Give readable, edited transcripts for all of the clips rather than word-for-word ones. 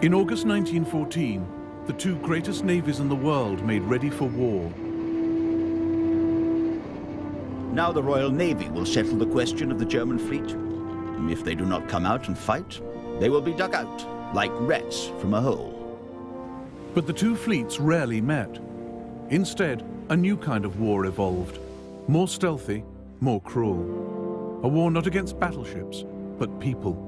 In August 1914, the two greatest navies in the world made ready for war. Now the Royal Navy will settle the question of the German fleet. If they do not come out and fight, they will be dug out, like rats from a hole. But the two fleets rarely met. Instead, a new kind of war evolved. More stealthy, more cruel. A war not against battleships, but people.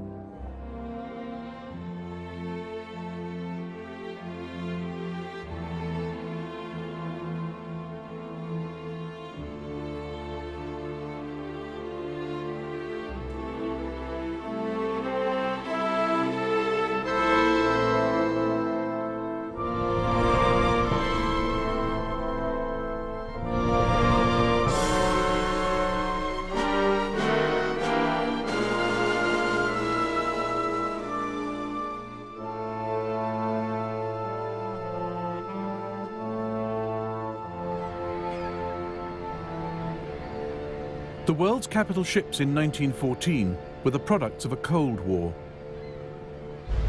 The world's capital ships in 1914 were the products of a Cold War.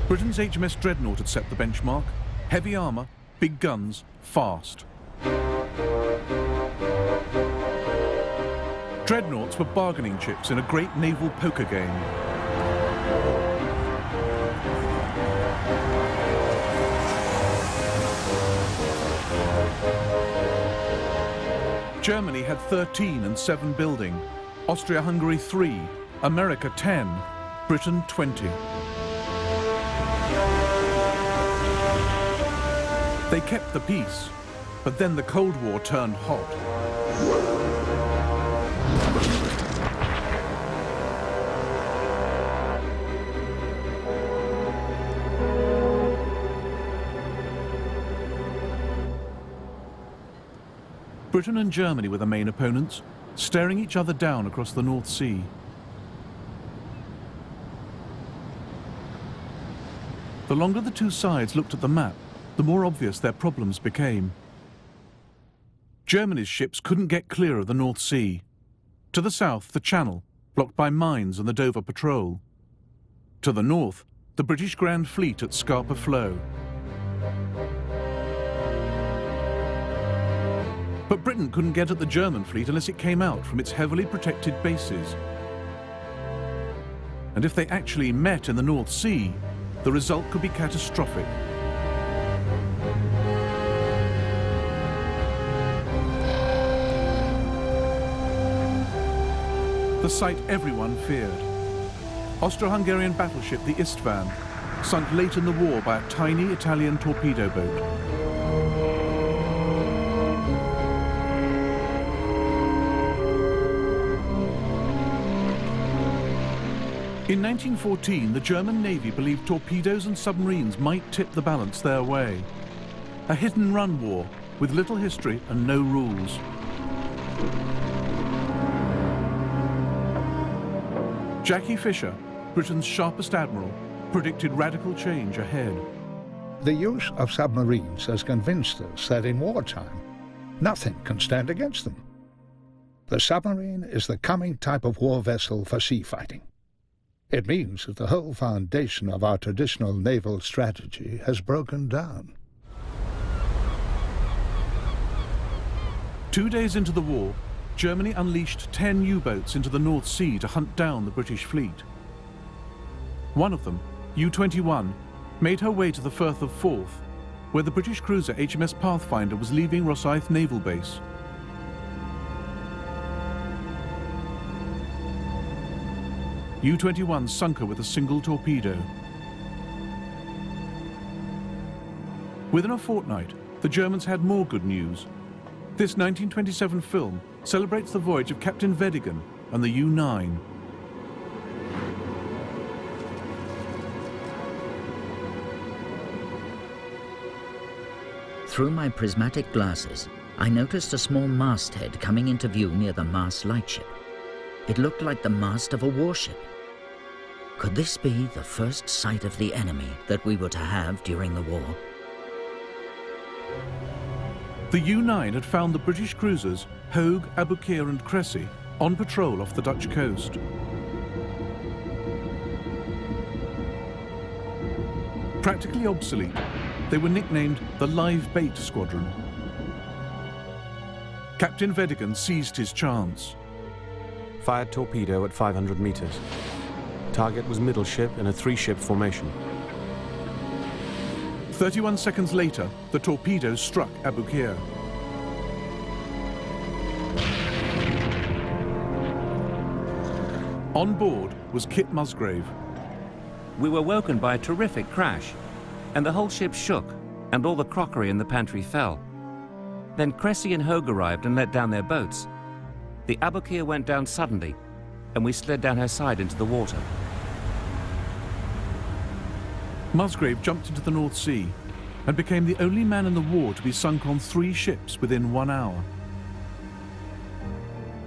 Britain's HMS Dreadnought had set the benchmark. Heavy armour, big guns, fast. Dreadnoughts were bargaining chips in a great naval poker game. Germany had 13 and 7 building, Austria-Hungary 3, America 10, Britain 20. They kept the peace, but then the Cold War turned hot. Britain and Germany were the main opponents, staring each other down across the North Sea. The longer the two sides looked at the map, the more obvious their problems became. Germany's ships couldn't get clear of the North Sea. To the south, the Channel, blocked by mines and the Dover Patrol. To the north, the British Grand Fleet at Scapa Flow. But Britain couldn't get at the German fleet unless it came out from its heavily protected bases. And if they actually met in the North Sea, the result could be catastrophic. The sight everyone feared. Austro-Hungarian battleship the Istvan, sunk late in the war by a tiny Italian torpedo boat. In 1914, the German Navy believed torpedoes and submarines might tip the balance their way. A hit-and-run war with little history and no rules. Jackie Fisher, Britain's sharpest admiral, predicted radical change ahead. The use of submarines has convinced us that in wartime, nothing can stand against them. The submarine is the coming type of war vessel for sea fighting. It means that the whole foundation of our traditional naval strategy has broken down. 2 days into the war, Germany unleashed 10 U-boats into the North Sea to hunt down the British fleet. One of them, U-21, made her way to the Firth of Forth, where the British cruiser HMS Pathfinder was leaving Rosyth Naval Base. U-21 sunk her with a single torpedo. Within a fortnight, the Germans had more good news. This 1927 film celebrates the voyage of Captain Vedigan and the U-9. Through my prismatic glasses, I noticed a small masthead coming into view near the Mars lightship. It looked like the mast of a warship. Could this be the first sight of the enemy that we were to have during the war? The U-9 had found the British cruisers Hogue, Aboukir and Cressy on patrol off the Dutch coast. Practically obsolete, they were nicknamed the Live Bait Squadron. Captain Vedigan seized his chance. Fired torpedo at 500 meters. Target was middle ship in a 3-ship formation. 31 seconds later, the torpedo struck Abukir. On board was Kit Musgrave. We were woken by a terrific crash, and the whole ship shook, and all the crockery in the pantry fell. Then Cressy and Hogue arrived and let down their boats. The Abukir went down suddenly, and we slid down her side into the water. Musgrave jumped into the North Sea and became the only man in the war to be sunk on 3 ships within 1 hour.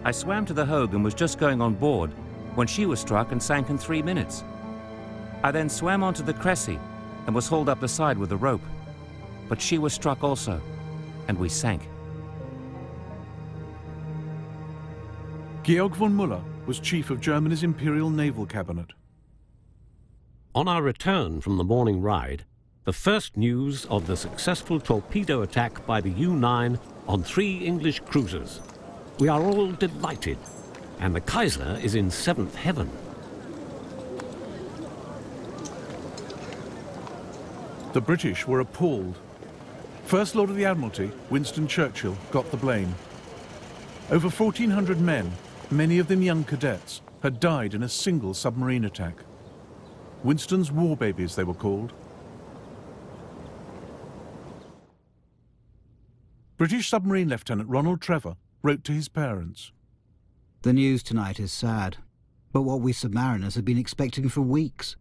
I swam to the Hogue and was just going on board when she was struck and sank in 3 minutes. I then swam onto the Cressy and was hauled up the side with a rope. But she was struck also, and we sank. Georg von Müller was chief of Germany's Imperial Naval Cabinet. On our return from the morning ride, the first news of the successful torpedo attack by the U-9 on 3 English cruisers. We are all delighted, and the Kaiser is in 7th heaven. The British were appalled. First Lord of the Admiralty, Winston Churchill, got the blame. Over 1,400 men, many of them young cadets, had died in a single submarine attack. Winston's war babies, they were called. British submarine Lieutenant Ronald Trevor wrote to his parents. The news tonight is sad, but what we submariners have been expecting for weeks.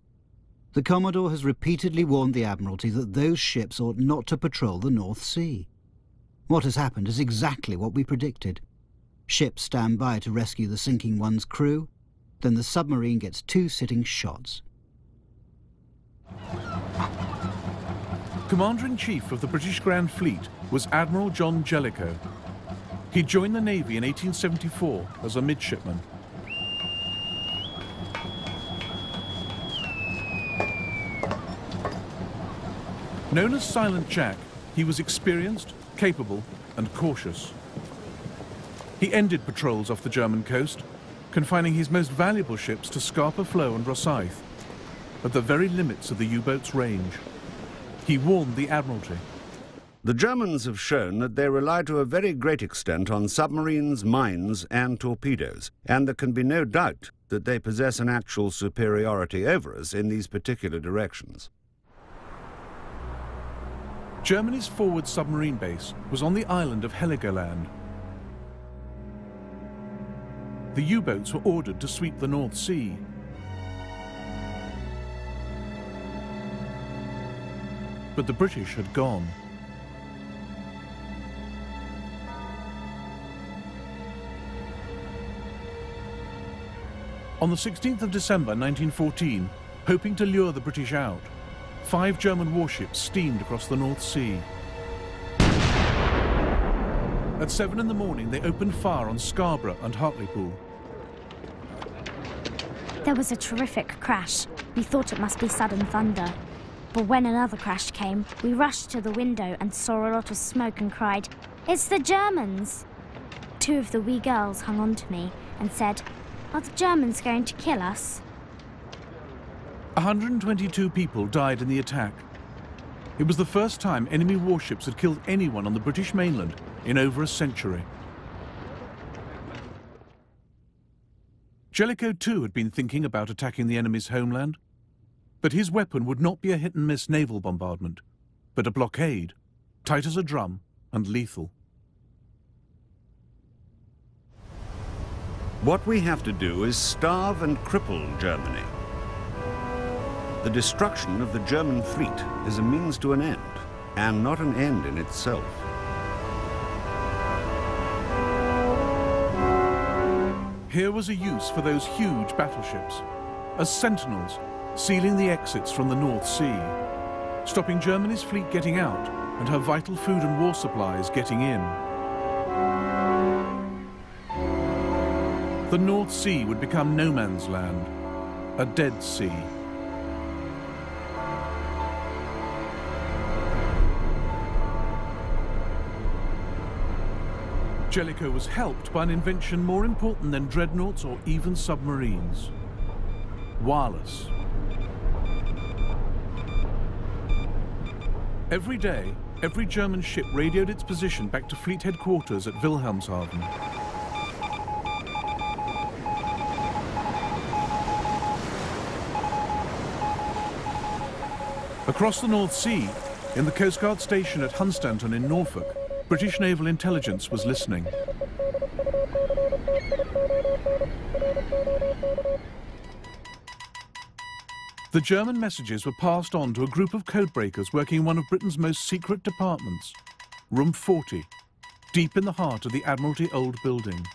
The Commodore has repeatedly warned the Admiralty that those ships ought not to patrol the North Sea. What has happened is exactly what we predicted. Ships stand by to rescue the sinking one's crew, then the submarine gets 2 sitting shots. Commander-in-Chief of the British Grand Fleet was Admiral John Jellicoe. He joined the Navy in 1874 as a midshipman. Known as Silent Jack, he was experienced, capable, and cautious. He ended patrols off the German coast, confining his most valuable ships to Scapa Flow and Rosyth, at the very limits of the U-boat's range. He warned the Admiralty. The Germans have shown that they rely to a very great extent on submarines, mines, and torpedoes, and there can be no doubt that they possess an actual superiority over us in these particular directions. Germany's forward submarine base was on the island of Heligoland. The U-boats were ordered to sweep the North Sea. But the British had gone. On the 16th of December 1914, hoping to lure the British out, 5 German warships steamed across the North Sea. At 7 in the morning, they opened fire on Scarborough and Hartlepool. There was a terrific crash. We thought it must be sudden thunder. But when another crash came, we rushed to the window and saw a lot of smoke and cried, "It's the Germans!" 2 of the wee girls hung on to me and said, "Are the Germans going to kill us?" 122 people died in the attack. It was the first time enemy warships had killed anyone on the British mainland in over a century. Jellicoe too had been thinking about attacking the enemy's homeland, but his weapon would not be a hit-and-miss naval bombardment, but a blockade, tight as a drum and lethal. What we have to do is starve and cripple Germany. The destruction of the German fleet is a means to an end, and not an end in itself. Here was a use for those huge battleships, as sentinels sealing the exits from the North Sea, stopping Germany's fleet getting out and her vital food and war supplies getting in. The North Sea would become no man's land, a dead sea. Jellicoe was helped by an invention more important than dreadnoughts or even submarines: wireless. Every day, every German ship radioed its position back to fleet headquarters at Wilhelmshaven. Across the North Sea, in the Coast Guard station at Hunstanton in Norfolk, British naval intelligence was listening. The German messages were passed on to a group of codebreakers working in one of Britain's most secret departments, Room 40, deep in the heart of the Admiralty Old Building.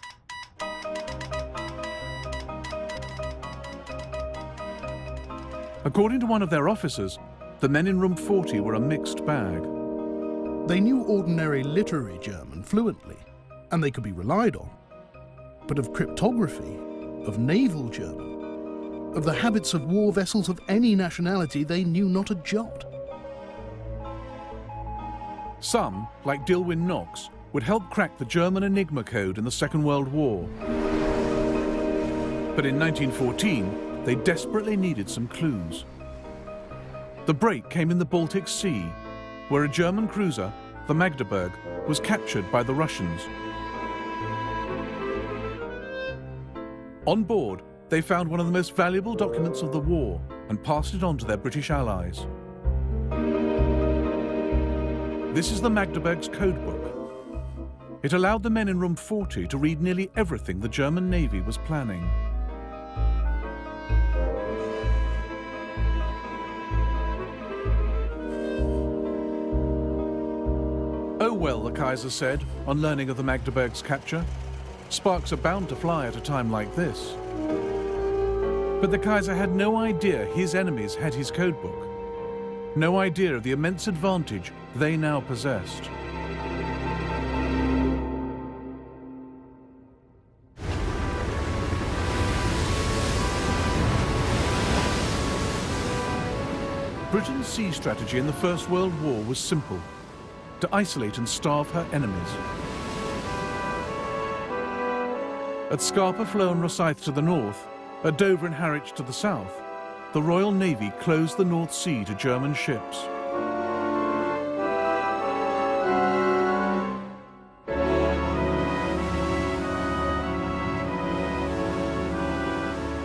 According to one of their officers, the men in Room 40 were a mixed bag. They knew ordinary literary German fluently, and they could be relied on. But of cryptography, of naval German, of the habits of war vessels of any nationality, they knew not a jot. Some, like Dilwyn Knox, would help crack the German Enigma code in the Second World War. But in 1914, they desperately needed some clues. The break came in the Baltic Sea, where a German cruiser, the Magdeburg, was captured by the Russians. On board, they found one of the most valuable documents of the war and passed it on to their British allies. This is the Magdeburg's codebook. It allowed the men in Room 40 to read nearly everything the German Navy was planning. Oh well, the Kaiser said, on learning of the Magdeburg's capture. Sparks are bound to fly at a time like this. But the Kaiser had no idea his enemies had his codebook. No idea of the immense advantage they now possessed. Britain's sea strategy in the First World War was simple: to isolate and starve her enemies. At Scapa Flow and Rosyth to the north, at Dover and Harwich to the south, the Royal Navy closed the North Sea to German ships.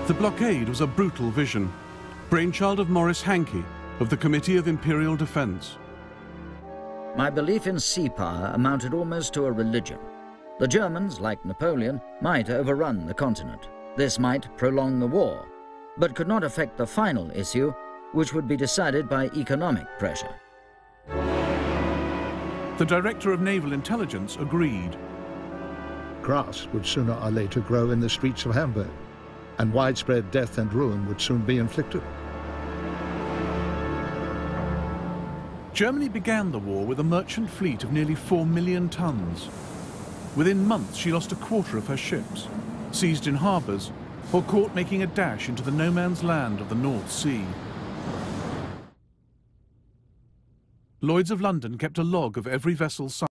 The blockade was a brutal vision, brainchild of Maurice Hankey of the Committee of Imperial Defence. My belief in sea power amounted almost to a religion. The Germans, like Napoleon, might overrun the continent. This might prolong the war, but could not affect the final issue, which would be decided by economic pressure. The Director of Naval Intelligence agreed. Grass would sooner or later grow in the streets of Hamburg, and widespread death and ruin would soon be inflicted. Germany began the war with a merchant fleet of nearly 4 million tons. Within months, she lost a quarter of her ships, seized in harbours, or caught making a dash into the no-man's land of the North Sea. Lloyd's of London kept a log of every vessel sunk.